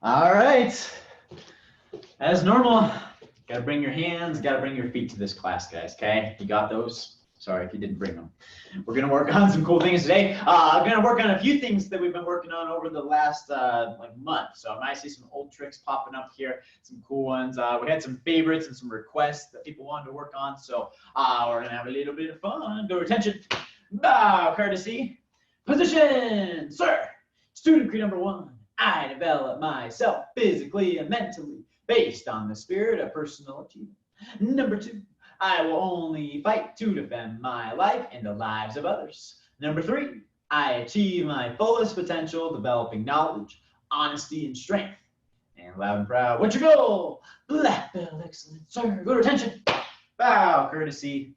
All right. As normal, gotta bring your hands, gotta bring your feet to this class, guys, okay? You got those? Sorry if you didn't bring them. We're gonna work on some cool things today. I'm gonna work on a few things that we've been working on over the last like month. So I might see some old tricks popping up here, some cool ones. We had some favorites and some requests that people wanted to work on. So we're gonna have a little bit of fun. Go attention, bow, courtesy, position, sir. Student creed number 1. I develop myself physically and mentally based on the spirit of personal achievement. Number 2. I will only fight to defend my life and the lives of others. Number 3, I achieve my fullest potential, developing knowledge, honesty, and strength. And loud and proud, what's your goal? Black belt, excellent, sir. Good attention. Bow, courtesy.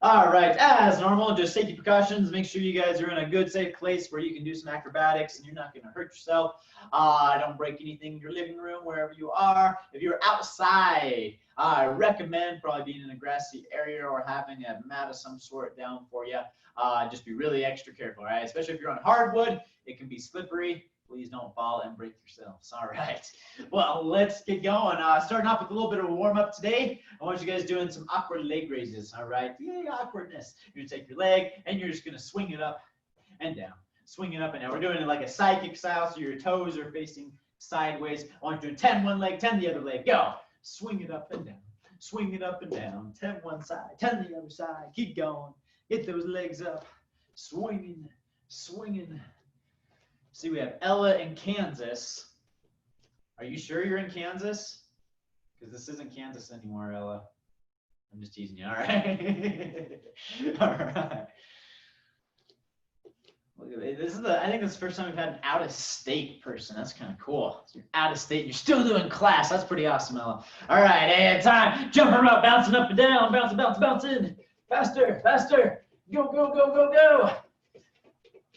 All right, as normal, just safety precautions. Make sure you guys are in a good, safe place where you can do some acrobatics and you're not going to hurt yourself. Don't break anything in your living room, wherever you are. If you're outside, I recommend probably being in a grassy area or having a mat of some sort down for you. Just be really extra careful, right? Especially if you're on hardwood, it can be slippery. Please don't fall and break yourselves. All right. Well, let's get going. Starting off with a little bit of a warm up today. I want you guys doing some awkward leg raises. All right. Yay, awkwardness. You're going to take your leg and you're just going to swing it up and down. Swing it up and down. We're doing it like a side kick style, so your toes are facing sideways. I want you to do 10 one leg, 10 the other leg. Go. Swing it up and down. Swing it up and down. 10 one side, 10 the other side. Keep going. Get those legs up. Swinging, swinging. See, we have Ella in Kansas. Are you sure you're in Kansas? Because this isn't Kansas anymore, Ella. I'm just teasing you. All right. All right. I think this is the first time we've had an out-of-state person. That's kind of cool. So you're out of state and you're still doing class. That's pretty awesome, Ella. All right, hey, time. Jumping up, bouncing up and down, bouncing, bouncing, bouncing. Faster, faster. Go, go, go, go, go.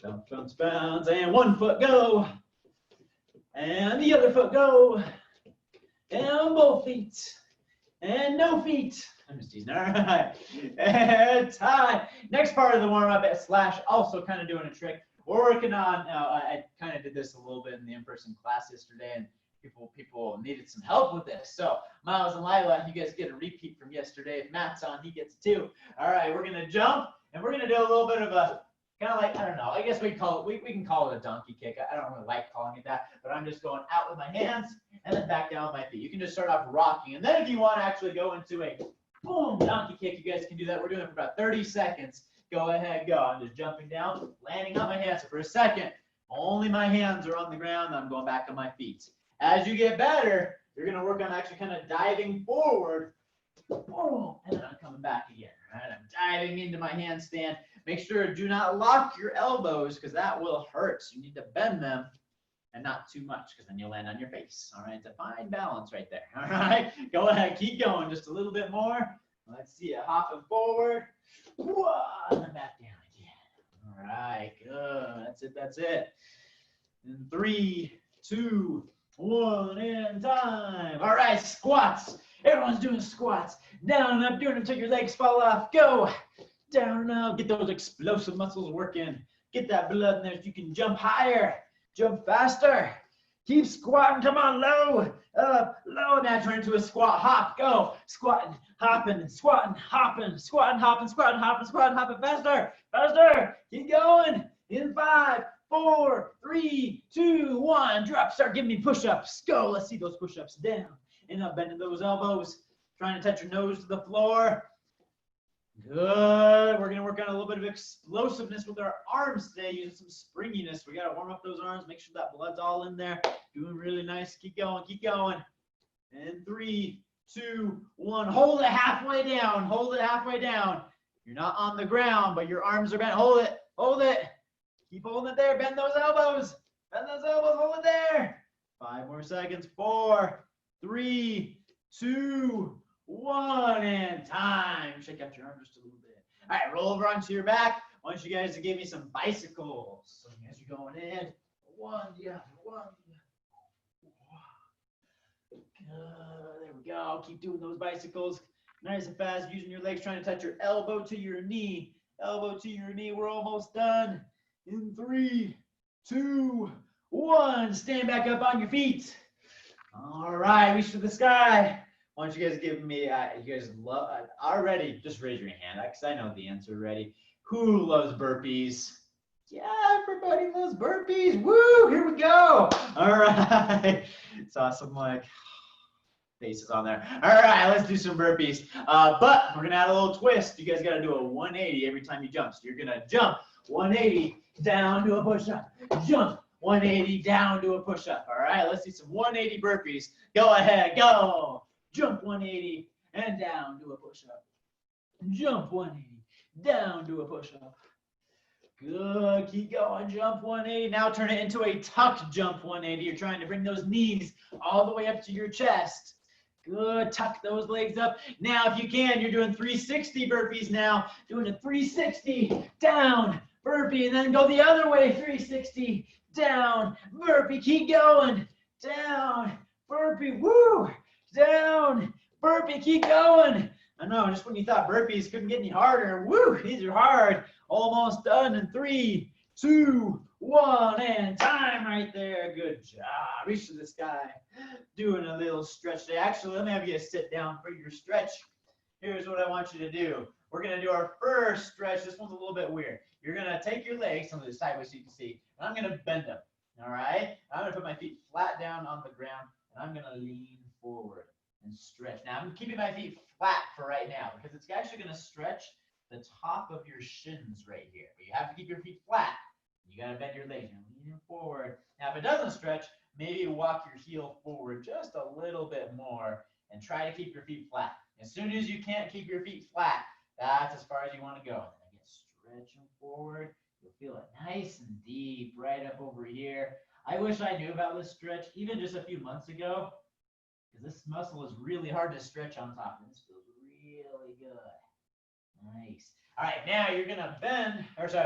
Bounce, bounce, bounce, and 1 foot go, and the other foot go, and both feet, and no feet. I'm just teasing. All right, and time. Next part of the warm up at Slash, also kind of doing a trick. We're working on. I kind of did this a little bit in the in-person class yesterday, and people needed some help with this. So Miles and Lila, you guys get a repeat from yesterday. If Matt's on, he gets it too. All right, we're gonna jump, and we're gonna do a little bit of a. Kind of like, I don't know, I guess we can call it a donkey kick. I don't really like calling it that, but I'm just going out with my hands and then back down with my feet. You can just start off rocking. And then if you want to actually go into a boom donkey kick, you guys can do that. We're doing it for about 30 seconds. Go ahead, go. I'm just jumping down, landing on my hands. So for a second, only my hands are on the ground. I'm going back on my feet. As you get better, you're going to work on actually kind of diving forward. Boom, and then I'm coming back again. All right, I'm diving into my handstand. Make sure do not lock your elbows because that will hurt. So you need to bend them and not too much because then you'll land on your face. All right, define balance right there. All right, go ahead, keep going just a little bit more. Let's see it, hopping forward. Whoa, and then back down again. All right, good. That's it, that's it. And 3, 2, 1, and time. All right, squats. Everyone's doing squats. Down and up, doing it until your legs fall off. Go. Down and up. Get those explosive muscles working. Get that blood in there so you can jump higher. Jump faster. Keep squatting. Come on, low. Up, low. Now turn into a squat hop. Go. Squatting, hopping, squatting, hopping, squatting, hopping, squatting, hopping, squatting, hopping. Faster. Faster. Keep going. In 5, 4, 3, 2, 1. Drop. Start giving me push-ups. Go. Let's see those push-ups. Down and up. Bending those elbows. Trying to touch your nose to the floor. Good. We're going to work on a little bit of explosiveness with our arms today, using some springiness. We got to warm up those arms, make sure that blood's all in there. Doing really nice. Keep going, keep going. And 3, 2, 1. Hold it halfway down. Hold it halfway down. You're not on the ground, but your arms are bent. Hold it. Hold it. Keep holding it there. Bend those elbows. Bend those elbows. Hold it there. 5 more seconds. 4, 3, 2, 1, and time. Shake out your arm just a little bit. All right, roll over onto your back. I want you guys to give me some bicycles. So as you're going in, 1, yeah, 1. Good. There we go. Keep doing those bicycles. Nice and fast, using your legs, trying to touch your elbow to your knee. Elbow to your knee. We're almost done. In 3, 2, 1. Stand back up on your feet. All right, reach for the sky. Why don't you guys give me, you guys love, already, just raise your hand, because I know the answer already. Who loves burpees? Yeah, everybody loves burpees. Woo, here we go. All right. It's awesome, like, faces on there. All right, let's do some burpees. But we're gonna add a little twist. You guys gotta do a 180 every time you jump. So you're gonna jump 180 down to a push-up. Jump 180 down to a push-up. All right, let's do some 180 burpees. Go ahead, go. Jump 180 and down to a push-up. Jump 180 down to a push-up. Good, keep going, jump 180. Now turn it into a tucked jump 180. You're trying to bring those knees all the way up to your chest. Good, tuck those legs up. Now, if you can, you're doing 360 burpees now. Doing a 360, down, burpee, and then go the other way, 360, down, burpee, keep going, down, burpee, woo, down, burpee, keep going. I know, just when you thought burpees couldn't get any harder, woo, these are hard. Almost done in 3, 2, 1, and time right there. Good job. Reach to the sky. Doing a little stretch today. Actually, let me have you sit down for your stretch. Here's what I want you to do. We're going to do our first stretch. This one's a little bit weird. You're going to take your legs on the sideways so you can see, and I'm going to bend them. All right? I'm going to put my feet flat down on the ground, and I'm going to lean forward and stretch. Now, I'm keeping my feet flat for right now because it's actually going to stretch the top of your shins right here. But you have to keep your feet flat. You got to bend your legs and lean forward. Now, if it doesn't stretch, maybe walk your heel forward just a little bit more and try to keep your feet flat. As soon as you can't keep your feet flat, that's as far as you want to go. And again, stretching forward. You'll feel it nice and deep right up over here. I wish I knew about this stretch even just a few months ago, because this muscle is really hard to stretch on top. And this feels really good. Nice. All right, now you're gonna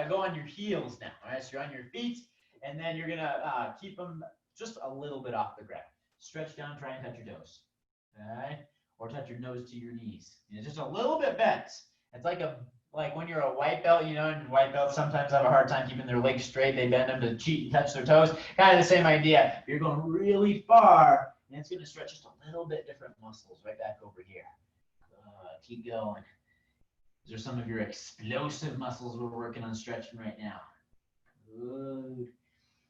go on your heels now. All right, so you're on your feet, and then you're gonna keep them just a little bit off the ground. Stretch down, try and touch your toes. All right, or touch your nose to your knees. It's just a little bit bent. It's like when you're a white belt, you know, and white belts sometimes have a hard time keeping their legs straight. They bend them to cheat and touch their toes. Kind of the same idea. You're going really far, and it's gonna stretch just a little bit different muscles right back over here. Keep going. These are some of your explosive muscles we're working on stretching right now. Good.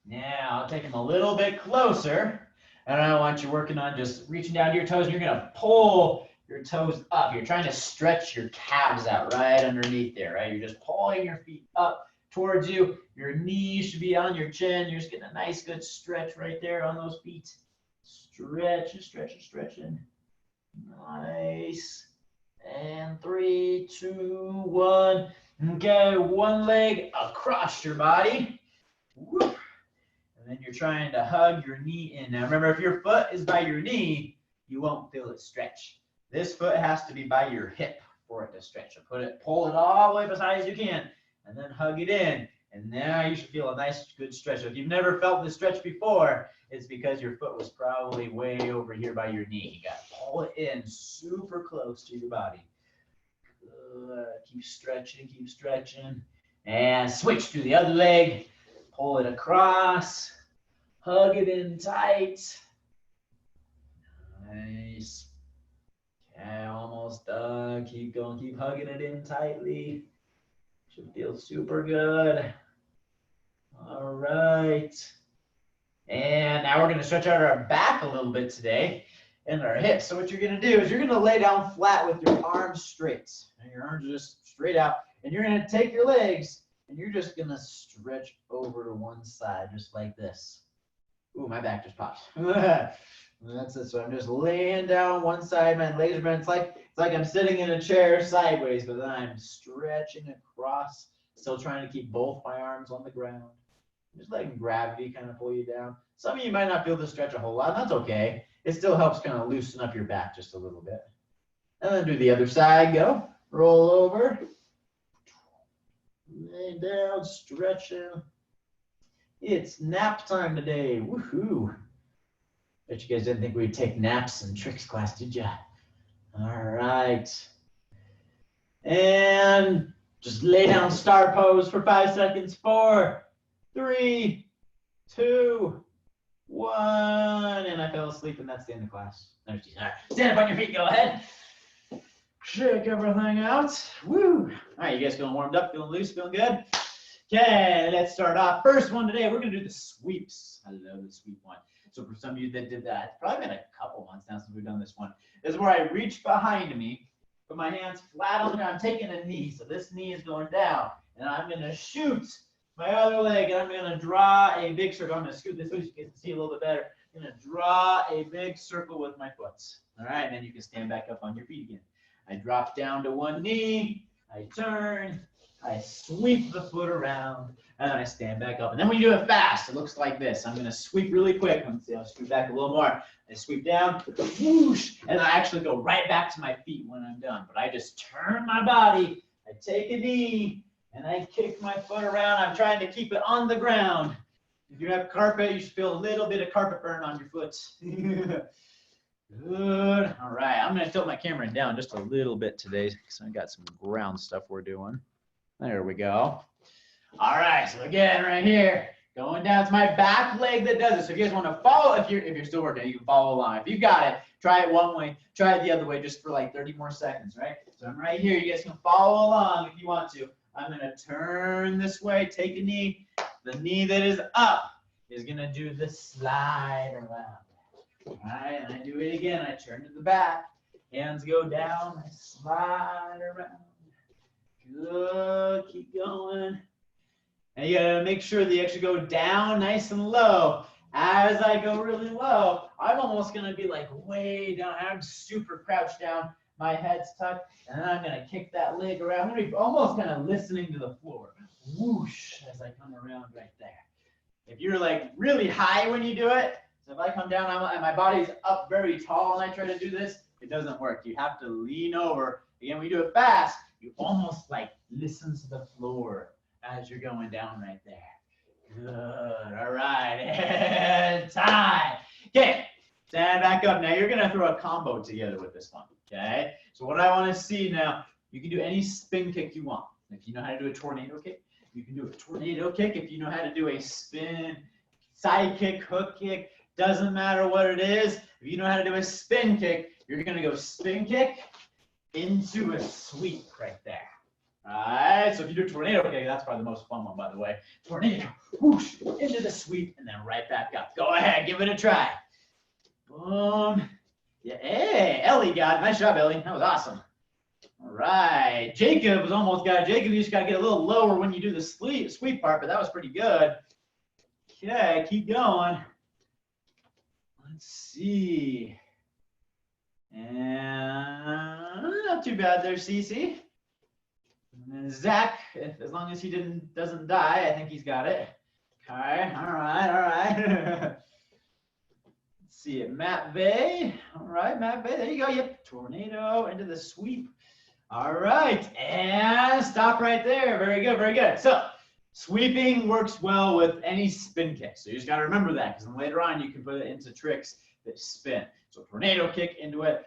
Now, I'll take them a little bit closer. And I want you working on just reaching down to your toes. And you're going to pull your toes up. You're trying to stretch your calves out right underneath there, right? You're just pulling your feet up towards you. Your knees should be on your chin. You're just getting a nice, good stretch right there on those feet. Stretching, stretching, stretching. Nice. And 3, 2, 1. Okay, one leg across your body. Woo. And then you're trying to hug your knee in. Now remember, if your foot is by your knee, you won't feel it stretch. This foot has to be by your hip for it to stretch. So pull it all the way as high as you can, and then hug it in. And now you should feel a nice, good stretch. So if you've never felt this stretch before, it's because your foot was probably way over here by your knee. You got to pull it in super close to your body. Good. Keep stretching. And switch to the other leg. Pull it across. Hug it in tight. Nice. Okay, almost done. Keep going. Keep hugging it in tightly. Should feel super good. All right. And now we're going to stretch out our back a little bit today and our hips. So what you're going to do is you're going to lay down flat with your arms straight. And your arms are just straight out. And you're going to take your legs and you're just going to stretch over to one side just like this. Ooh, my back just popped. That's it. So I'm just laying down one side. My legs are bent. It's like I'm sitting in a chair sideways, but then I'm stretching across, still trying to keep both my arms on the ground. Just letting gravity kind of pull you down. Some of you might not feel the stretch a whole lot. That's okay. It still helps kind of loosen up your back just a little bit. And then do the other side. Go. Roll over. Lay down, stretching. It's nap time today. Woohoo. Bet you guys didn't think we'd take naps in tricks class, did you? All right. And just lay down star pose for 5 seconds. 4, 3, 2, 1, and I fell asleep, and that's the end of class. No, geez. All right, stand up on your feet, go ahead. Shake everything out. Woo! All right, you guys feeling warmed up, feeling loose, feeling good? Okay, let's start off. First one today, we're gonna do the sweeps. I love the sweep one. So for some of you that did that, it's probably been a couple months now since we've done this one. This is where I reach behind me, put my hands flat on the ground, I'm taking a knee. So this knee is going down, and I'm gonna shoot my other leg, and I'm gonna draw a big circle. I'm gonna scoot this way so you can see a little bit better. I'm gonna draw a big circle with my foot. All right, and then you can stand back up on your feet again. I drop down to one knee, I turn, I sweep the foot around, and then I stand back up. And then when you do it fast, it looks like this. I'm gonna sweep really quick. I'll scoot back a little more. I sweep down, whoosh, and I actually go right back to my feet when I'm done. But I just turn my body, I take a knee, and I kick my foot around. I'm trying to keep it on the ground. If you have carpet, you should feel a little bit of carpet burn on your foot. Good. All right, I'm gonna tilt my camera down just a little bit today because I got some ground stuff we're doing. There we go. All right, so again, right here, going down. It's my back leg that does it. So if you guys want to follow, if you're still working, you can follow along. If you got it, try it one way, try it the other way, just for like 30 more seconds, right? So I'm right here. You guys can follow along if you want to. I'm gonna turn this way, take a knee. The knee that is up is gonna do the slide around. All right, and I do it again. I turn to the back, hands go down, I slide around. Good, keep going. And you gotta make sure that you actually go down nice and low. As I go really low, I'm almost gonna be like way down. I'm super crouched down, my head's tucked, and then I'm gonna kick that leg around. I'm gonna be almost kind of listening to the floor. Whoosh, as I come around right there. If you're like really high when you do it, so if I come down and my body's up very tall and I try to do this, it doesn't work. You have to lean over. Again, when you do it fast, you almost like listen to the floor as you're going down right there. Good. All right. And time. Okay. Stand back up. Now you're going to throw a combo together with this one. Okay. So what I want to see now, you can do any spin kick you want. If you know how to do a tornado kick, you can do a tornado kick. If you know how to do a spin, side kick, hook kick, doesn't matter what it is. If you know how to do a spin kick, you're going to go spin kick into a sweep right there. All right, so if you do a tornado kick, that's probably the most fun one, by the way. Tornado, whoosh, into the sweep, and then right back up. Go ahead, give it a try. Boom. Yeah, hey, Ellie got it. Nice job, Ellie. That was awesome. All right, Jacob was almost got it. Jacob, you just got to get a little lower when you do the sweep part, but that was pretty good. Okay, keep going. Let's see. And not too bad there, Cece. And then Zach, as long as he doesn't die, I think he's got it. Okay, all right. Let's see it, Matt Bay. All right, Matt Bay, there you go. Yep, tornado into the sweep. All right, and stop right there. Very good, very good. So sweeping works well with any spin kick. So you just got to remember that, because then later on you can put it into tricks that spin. So tornado kick into it.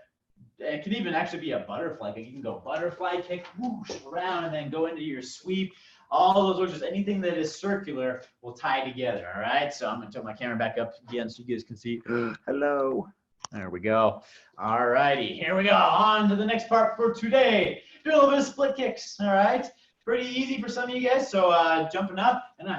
It can even actually be a butterfly kick. You can go butterfly kick, whoosh, around, and then go into your sweep. All those words, anything that is circular will tie together, all right? So I'm going to turn my camera back up again so you guys can see. Hello. There we go. All righty, here we go. On to the next part for today. Do a little bit of split kicks, all right? Pretty easy for some of you guys. So jumping up and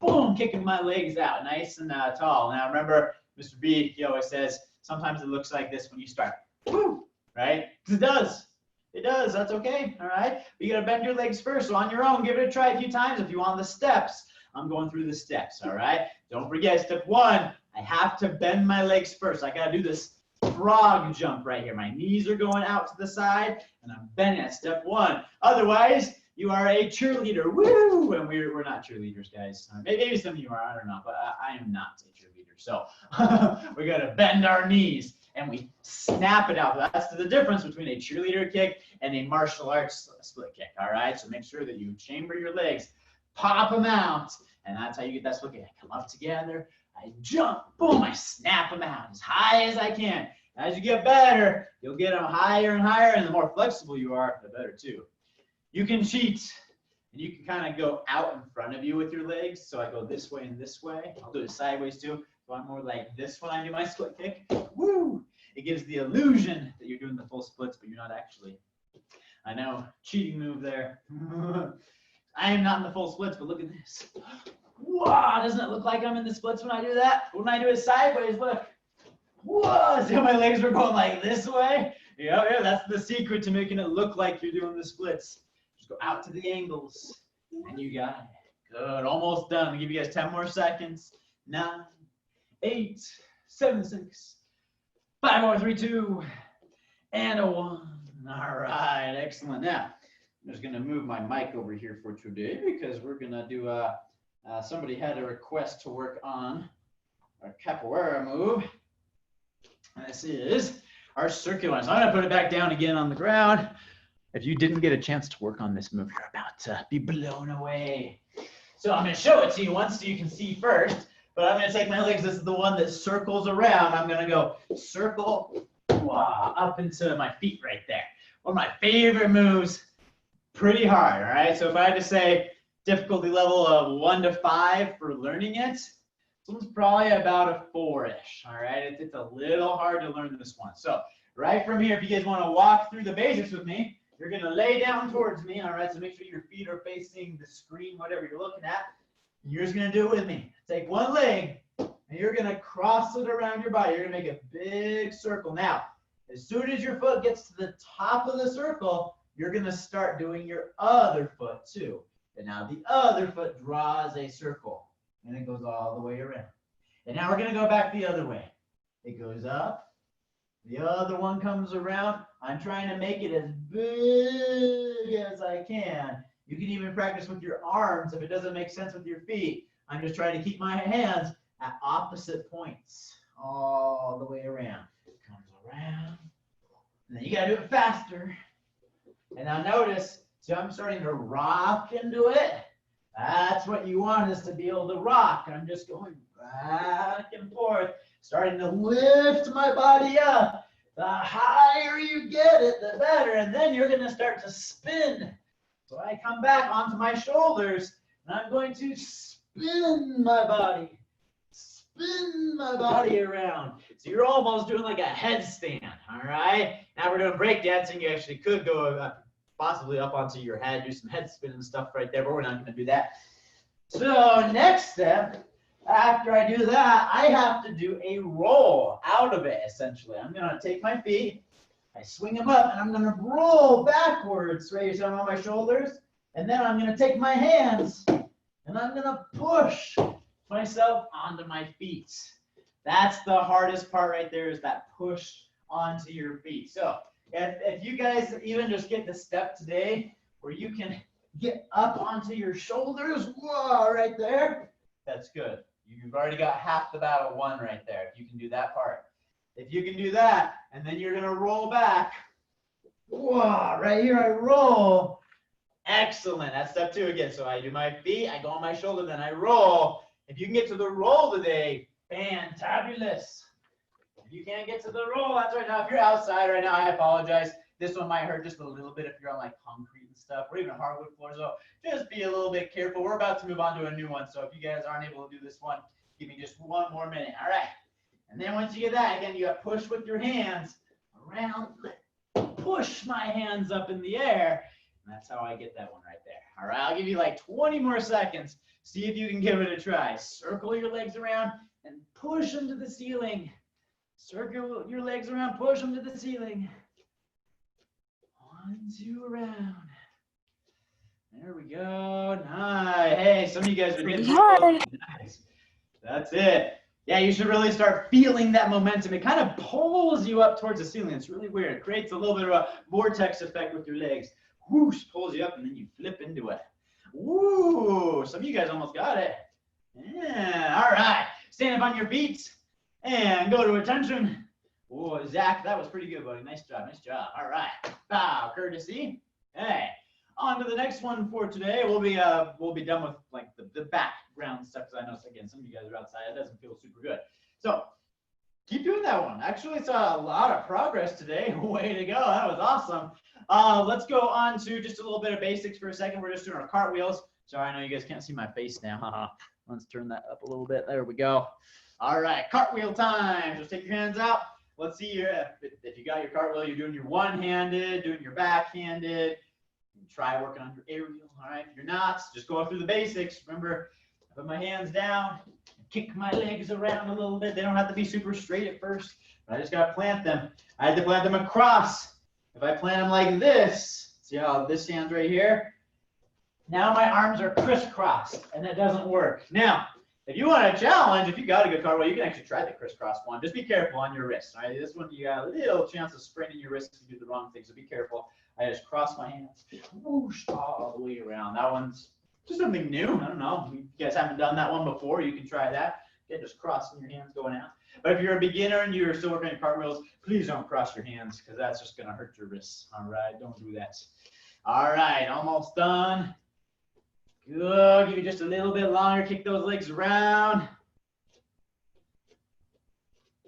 boom, kicking my legs out nice and tall. Now remember, Mr. B, he always says, sometimes it looks like this when you start. Woo, right? Because it does. It does. That's okay. All right. But you got to bend your legs first. So on your own, give it a try a few times. If you want the steps, I'm going through the steps. All right. Don't forget, step 1, I have to bend my legs first. I got to do this frog jump right here. My knees are going out to the side, and I'm bending at step 1. Otherwise, you are a cheerleader. Woo! And we're not cheerleaders, guys. Maybe some of you are. I don't know. But I am not a cheerleader. So we got to bend our knees. And we snap it out. That's the difference between a cheerleader kick and a martial arts split kick, all right? So make sure that you chamber your legs, pop them out, and that's how you get that split kick. I come up together, I jump, boom, I snap them out as high as I can. As you get better, you'll get them higher and higher, and the more flexible you are, the better too. You can cheat, and you can kind of go out in front of you with your legs. So I go this way and this way. I'll do it sideways too. If I'm more like this when I do my split kick, woo! It gives the illusion that you're doing the full splits, but you're not actually. I know, cheating move there. I am not in the full splits, but look at this. Wow, doesn't it look like I'm in the splits when I do that? When I do it sideways, look. Whoa, see how my legs were going like this way? Yeah, that's the secret to making it look like you're doing the splits. Just go out to the angles, and you got it. Good, almost done. I'll give you guys 10 more seconds. 9, 8, 7, 6, 5, 4, 3, 2, and a 1. All right, excellent. Now, I'm just going to move my mic over here for today because we're going to do somebody had a request to work on a capoeira move. And this is our circular one. So I'm going to put it back down again on the ground. If you didn't get a chance to work on this move, you're about to be blown away. So I'm going to show it to you once so you can see first. But I'm going to take my legs. This is the one that circles around. I'm going to go circle up into my feet right there. One of my favorite moves. Pretty hard, all right? So if I had to say difficulty level of 1 to 5 for learning it, this one's probably about a 4-ish, all right? It's a little hard to learn this one. So right from here, if you guys want to walk through the basics with me, you're going to lay down towards me, all right? So make sure your feet are facing the screen, whatever you're looking at. You're just going to do it with me. Take one leg, and you're going to cross it around your body. You're going to make a big circle. Now, as soon as your foot gets to the top of the circle, you're going to start doing your other foot too. And now the other foot draws a circle, and it goes all the way around. And now we're going to go back the other way. It goes up. The other one comes around. I'm trying to make it as big as I can. You can even practice with your arms if it doesn't make sense with your feet. I'm just trying to keep my hands at opposite points all the way around. It comes around. And then you got to do it faster. And now notice, so I'm starting to rock into it. That's what you want, is to be able to rock. I'm just going back and forth, starting to lift my body up. The higher you get it, the better. And then you're going to start to spin. So I come back onto my shoulders, and I'm going to spin my body around. So you're almost doing like a headstand, all right? Now we're doing breakdancing. You actually could go possibly up onto your head, do some head spin and stuff right there, but we're not going to do that. So next step, after I do that, I have to do a roll out of it, essentially. I'm going to take my feet, I swing them up, and I'm going to roll backwards, right? So I'm on my shoulders, and then I'm going to take my hands, and I'm going to push myself onto my feet. That's the hardest part right there, is that push onto your feet. So if you guys even just get the step today where you can get up onto your shoulders, whoa, right there, that's good. You've already got half the battle won right there, if you can do that part. If you can do that, and then you're going to roll back, whoa, right here I roll. Excellent. That's step 2 again. So I do my feet, I go on my shoulder, then I roll. If you can get to the roll today, fantabulous. If you can't get to the roll, that's right. Now, if you're outside right now, I apologize. This one might hurt just a little bit if you're on like concrete and stuff, or even hardwood floors. So just be a little bit careful. We're about to move on to a new one. So if you guys aren't able to do this one, give me just 1 more minute. All right. And then once you get that, again, you got to push with your hands around, push my hands up in the air. And that's how I get that one right there. All right, I'll give you like 20 more seconds. See if you can give it a try. Circle your legs around and push them to the ceiling. Circle your legs around, push them to the ceiling. 1, 2, around. There we go. Nice. Hey, some of you guys are getting nice. That's it. Yeah, you should really start feeling that momentum. It kind of pulls you up towards the ceiling. It's really weird. It creates a little bit of a vortex effect with your legs. Whoosh, pulls you up, and then you flip into it. Woo! Some of you guys almost got it. Yeah, all right. Stand up on your feet and go to attention. Oh, Zach, that was pretty good, buddy. Nice job, nice job. All right. Bow, courtesy. Hey, on to the next one for today. We'll be done with like the background stuff, because I know, again, some of you guys are outside. It doesn't feel super good. So keep doing that one. Actually, it's a lot of progress today. Way to go. That was awesome. Let's go on to just a little bit of basics for a second. We're just doing our cartwheels. Sorry, I know you guys can't see my face now. Let's turn that up a little bit. There we go. All right, cartwheel time. Just take your hands out. Let's see if you got your cartwheel, you're doing your one-handed, doing your back-handed. Try working on your aerial. All right, if you're not, just go through the basics. Remember, I put my hands down, kick my legs around a little bit. They don't have to be super straight at first, but I just got to plant them. I had to plant them across. If I plant them like this, see how this stands right here? Now my arms are crisscrossed, and that doesn't work. Now, if you want a challenge, if you got a good cartwheel, you can actually try the crisscross one. Just be careful on your wrist. All right, this one you got a little chance of spraining your wrist if you do the wrong thing, so be careful. I just cross my hands, whoosh, all the way around. That one's just something new. I don't know. If you guys haven't done that one before, you can try that. Again, just crossing your hands going out. But if you're a beginner and you're still working on cartwheels, please don't cross your hands because that's just going to hurt your wrists. All right, don't do that. All right, almost done. Good. Give it just a little bit longer. Kick those legs around.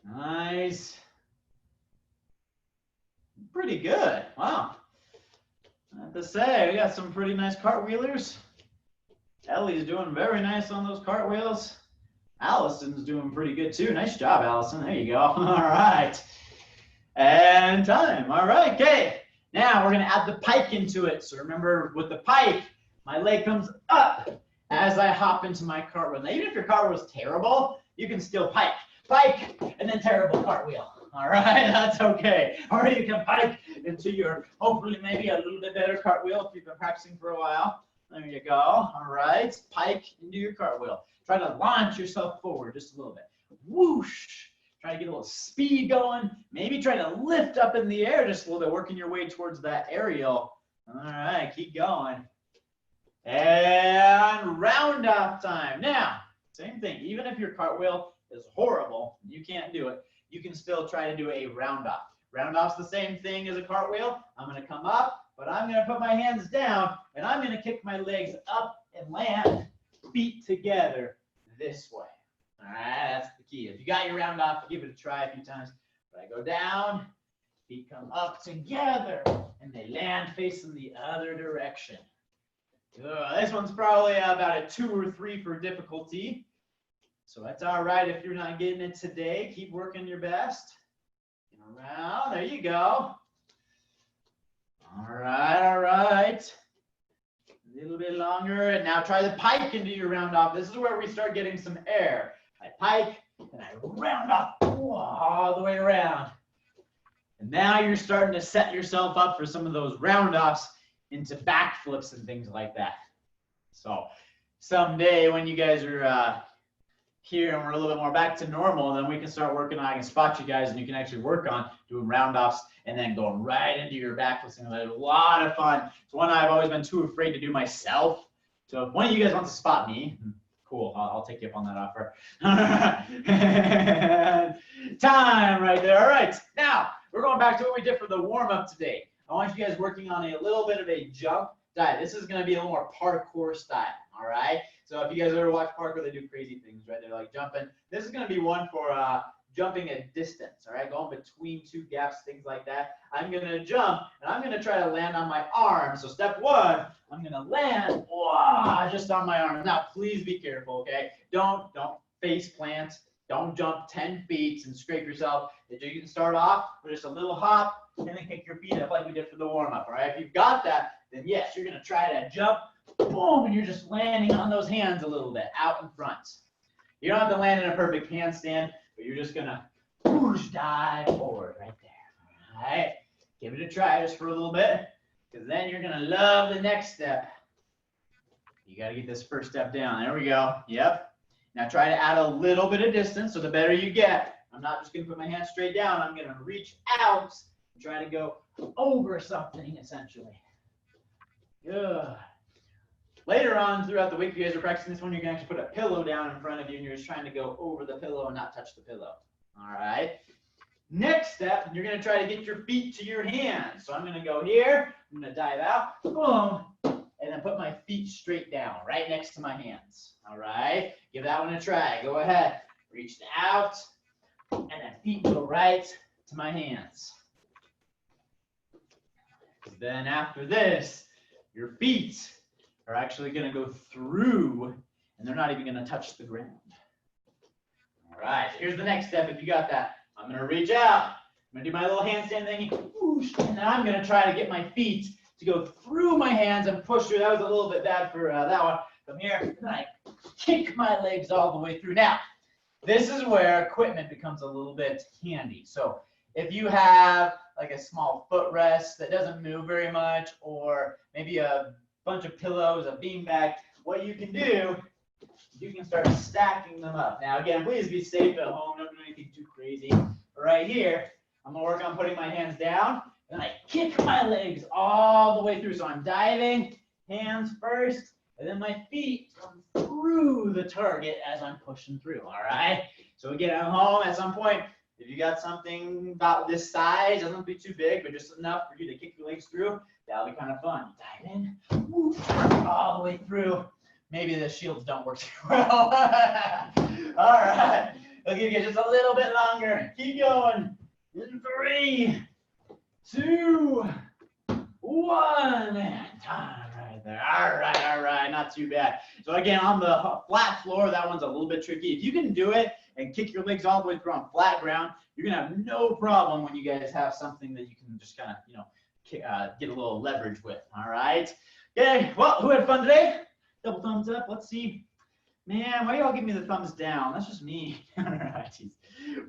Nice. Pretty good. Wow. I have to say, we got some pretty nice cartwheelers. Ellie's doing very nice on those cartwheels. Allison's doing pretty good too. Nice job, Allison. There you go. All right. And time. All right. Okay. Now we're going to add the pike into it. So remember, with the pike, my leg comes up as I hop into my cartwheel. Now, even if your cartwheel is terrible, you can still pike, and then terrible cartwheel. All right, that's okay. Or you can pike into your, hopefully, maybe a little bit better cartwheel if you've been practicing for a while. There you go. All right, pike into your cartwheel. Try to launch yourself forward just a little bit. Whoosh. Try to get a little speed going. Maybe try to lift up in the air just a little bit, working your way towards that aerial. All right, keep going. And round off time. Now, same thing. Even if your cartwheel is horrible, you can't do it, you can still try to do a round off. Round off's the same thing as a cartwheel. I'm going to come up, but I'm going to put my hands down, and I'm going to kick my legs up and land, feet together this way. All right, that's the key. If you got your round off, give it a try a few times. But I go down, feet come up together, and they land facing the other direction. This one's probably about a 2 or 3 for difficulty. So that's all right if you're not getting it today. Keep working your best. Get around. There you go. All right, all right. A little bit longer. And now try the pike into your round off. This is where we start getting some air. I pike, and I round off all the way around. And now you're starting to set yourself up for some of those round offs into backflips and things like that. So someday when you guys are here and we're a little bit more back to normal, then we can start working on, I can spot you guys and you can actually work on doing round offs and then going right into your backflips. And it's a lot of fun. It's one I've always been too afraid to do myself. So if one of you guys wants to spot me, cool, I'll take you up on that offer. Time right there. All right, now we're going back to what we did for the warm-up today. I want you guys working on a little bit of a jump dive. This is going to be a little more parkour style, all right? So if you guys ever watch parkour, they do crazy things, right? They're like jumping. This is going to be one for jumping a distance, all right? Going between 2 gaps, things like that. I'm going to jump, and I'm going to try to land on my arm. So step 1, I'm going to land just on my arm. Now, please be careful, okay? Don't face plant. Don't jump 10 feet and scrape yourself. You can start off with just a little hop and then kick your feet up like we did for the warm-up, all right? If you've got that, then yes, you're going to try to jump, boom, and you're just landing on those hands a little bit out in front. You don't have to land in a perfect handstand, but you're just going to whoosh, dive forward right there, all right? Give it a try just for a little bit, because then you're going to love the next step. You got to get this first step down. There we go. Yep. Now try to add a little bit of distance, so the better you get. I'm not just going to put my hands straight down. I'm going to reach out and try to go over something, essentially. Good. Later on throughout the week, if you guys are practicing this one, you can actually put a pillow down in front of you, and you're just trying to go over the pillow and not touch the pillow. All right. Next step, you're going to try to get your feet to your hands. So I'm going to go here. I'm going to dive out. Boom. And then put my feet straight down, right next to my hands. All right, give that one a try. Go ahead, reach out, and then feet go right to my hands. Then after this, your feet are actually going to go through, and they're not even going to touch the ground. All right, so here's the next step. If you got that, I'm gonna reach out. I'm gonna do my little handstand thingy, whoosh, and then I'm gonna try to get my feet to go through my hands and push through. That was a little bit bad for that one. Come here, and then I kick my legs all the way through. Now, this is where equipment becomes a little bit handy. So if you have like a small footrest that doesn't move very much, or maybe a bunch of pillows, a beanbag, what you can do, you can start stacking them up. Now again, please be safe at home, don't do anything too crazy. But right here, I'm gonna work on putting my hands down, and I kick my legs all the way through. So I'm diving, hands first, and then my feet come through the target as I'm pushing through, all right? So again, at home at some point, if you got something about this size, doesn't have to be too big, but just enough for you to kick your legs through, that'll be kind of fun. Dive in, woof, all the way through. Maybe the shields don't work too well. All right, I'll give you just a little bit longer. Keep going. In 3, 2, 1, and time right there. All right, not too bad. So again, on the flat floor, that one's a little bit tricky. If you can do it and kick your legs all the way through on flat ground, you're gonna have no problem when you guys have something that you can just kind of, get a little leverage with. All right. Okay. Well, who had fun today? Double thumbs up. Let's see. Man, why y'all give me the thumbs down? That's just me. All right.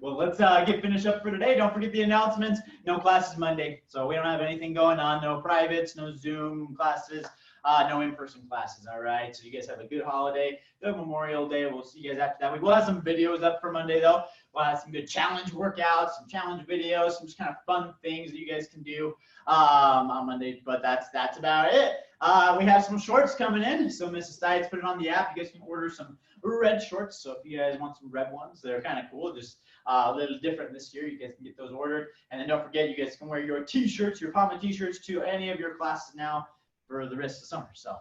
Well, let's get finished up for today. Don't forget the announcements. No classes Monday, so we don't have anything going on. No privates, no Zoom classes, no in-person classes. All right. So you guys have a good holiday. Good Memorial Day. We'll see you guys after that. We'll have some videos up for Monday though. We'll have some good challenge workouts, some challenge videos, some just kind of fun things that you guys can do on Monday. But that's about it. We have some shorts coming in. So Mrs. Stites put it on the app. You guys can order some red shorts. So if you guys want some red ones, they're kind of cool. Just a little different this year. You guys can get those ordered. And then don't forget, you guys can wear your t-shirts, your common t-shirts to any of your classes now for the rest of the summer. So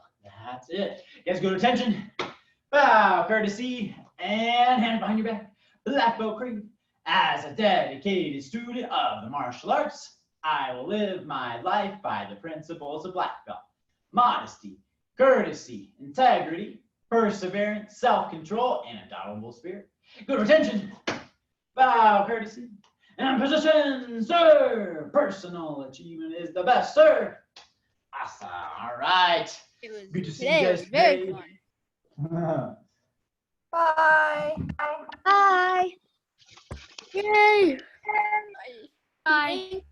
that's it. You guys go to attention, bow, courtesy, and hand behind your back. Black belt creed. As a dedicated student of the martial arts, I will live my life by the principles of black belt. Modesty, courtesy, integrity, perseverance, self-control, and a indomitable spirit. Good retention, bow, courtesy, and position, sir. Personal achievement is the best, sir. Awesome. All right. Good to see you guys today. Bye. Bye. Yay. Bye.